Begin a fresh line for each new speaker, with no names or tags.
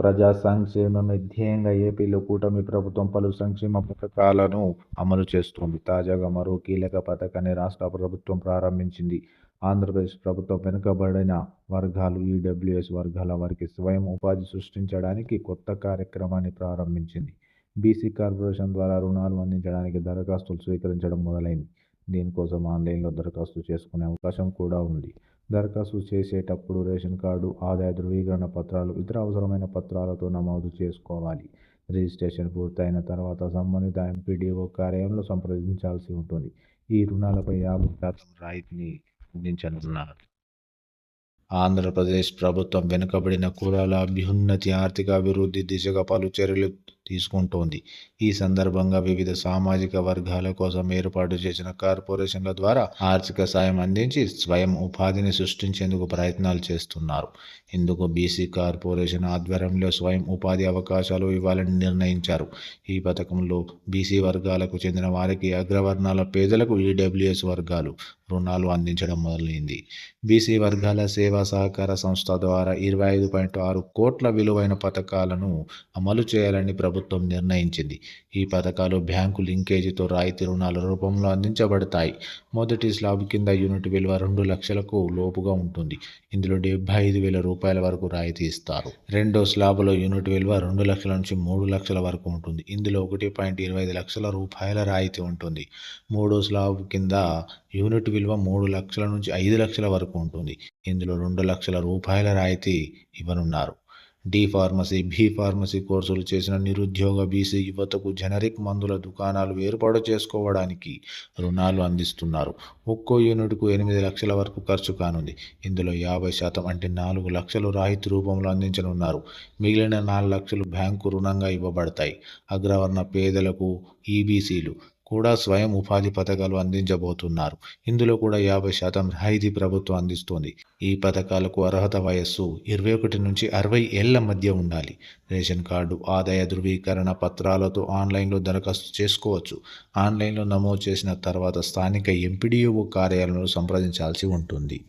ప్రజా సంక్షేమమే ధ్యేయంగా ఏపీలో కూటమి ప్రభుత్వం పలు సంక్షేమ పథకాలను అమలు చేస్తోంది. తాజాగా మరో కీలక పథకాన్ని రాష్ట్ర ప్రభుత్వం ప్రారంభించింది. ఆంధ్రప్రదేశ్ ప్రభుత్వం వెనుకబడిన వర్గాలు ఈడబ్ల్యూఎస్ వర్గాల వారికి స్వయం ఉపాధి సృష్టించడానికి కొత్త కార్యక్రమాన్ని ప్రారంభించింది. బీసీ కార్పొరేషన్ ద్వారా రుణాలు అందించడానికి దరఖాస్తులు స్వీకరించడం మొదలైంది. దీనికోసం ఆన్లైన్లో దరఖాస్తు చేసుకునే అవకాశం కూడా ఉంది. దరఖాస్తు చేసేటప్పుడు రేషన్ కార్డు, ఆదాయ ధృవీకరణ పత్రాలు, ఇతర అవసరమైన పత్రాలతో నమోదు చేసుకోవాలి. రిజిస్ట్రేషన్ పూర్తయిన తర్వాత సంబంధిత ఎంపీడీఓ కార్యాలయంలో సంప్రదించాల్సి ఉంటుంది. ఈ రుణాలపై 50% రాయితీని అందించనున్నారు. ఆంధ్రప్రదేశ్ ప్రభుత్వం వెనుకబడిన కులాల అభ్యున్నతి, ఆర్థిక అభివృద్ధి దిశగా పలు చర్యలు తీసుకుంటోంది. ఈ సందర్భంగా వివిధ సామాజిక వర్గాల కోసం ఏర్పాటు చేసిన కార్పొరేషన్ల ద్వారా ఆర్థిక సాయం అందించి స్వయం ఉపాధిని సృష్టించేందుకు ప్రయత్నాలు చేస్తున్నారు. ఇందుకు బీసీ కార్పొరేషన్ ఆధ్వర్యంలో స్వయం ఉపాధి అవకాశాలు ఇవ్వాలని నిర్ణయించారు. ఈ పథకంలో బీసీ వర్గాలకు చెందిన వారికి, అగ్రవర్ణాల పేదలకు ఈడబ్ల్యూఎస్ వర్గాలు రుణాలు అందించడం మొదలైంది. బీసీ వర్గాల సేవా సహకార సంస్థ ద్వారా 25.6 కోట్ల విలువైన పథకాలను అమలు చేయాలని ప్రభుత్వం నిర్ణయించింది. ఈ పథకాలు బ్యాంకు లింకేజీతో రాయితీ రుణాల రూపంలో అందించబడతాయి. మొదటి స్లాబ్ కింద యూనిట్ విలువ 2 లక్షలకు లోపుగా ఉంటుంది. ఇందులో 75,000 రూపాయల వరకు రాయితీ ఇస్తారు. రెండో స్లాబ్లో యూనిట్ విలువ 2 లక్షల నుంచి 3 లక్షల వరకు ఉంటుంది. ఇందులో 1.25 లక్షల రూపాయల రాయితీ ఉంటుంది. మూడో స్లాబ్ కింద యూనిట్ విలువ 3 లక్షల నుంచి 5 లక్షల వరకు ఉంటుంది. ఇందులో 2 లక్షల రూపాయల రాయితీ ఇవ్వనున్నారు. డి ఫార్మసీ, బి ఫార్మసీ కోర్సులు చేసిన నిరుద్యోగ బీసీ యువతకు జనరిక్ మందుల దుకాణాలు ఏర్పాటు చేసుకోవడానికి రుణాలు అందిస్తున్నారు. ఒక్కో యూనిట్కు 8 లక్షల వరకు ఖర్చు కానుంది. ఇందులో 50% అంటే 4 లక్షలు రాయితీ రూపంలో అందించనున్నారు. మిగిలిన 4 లక్షలు బ్యాంకు రుణంగా ఇవ్వబడతాయి. అగ్రవర్ణ పేదలకు, ఈబీసీలు కూడా స్వయం ఉపాధి పథకాలు అందించబోతున్నారు. ఇందులో కూడా 50% రాయితీ ప్రభుత్వం అందిస్తోంది. ఈ పథకాలకు అర్హత వయస్సు 21 నుంచి 60 ఏళ్ల మధ్య ఉండాలి. రేషన్ కార్డు, ఆదాయ ధృవీకరణ పత్రాలతో ఆన్లైన్లో దరఖాస్తు చేసుకోవచ్చు. ఆన్లైన్లో నమోదు చేసిన తర్వాత స్థానిక ఎంపీడీఓ కార్యాలయంలో సంప్రదించాల్సి ఉంటుంది.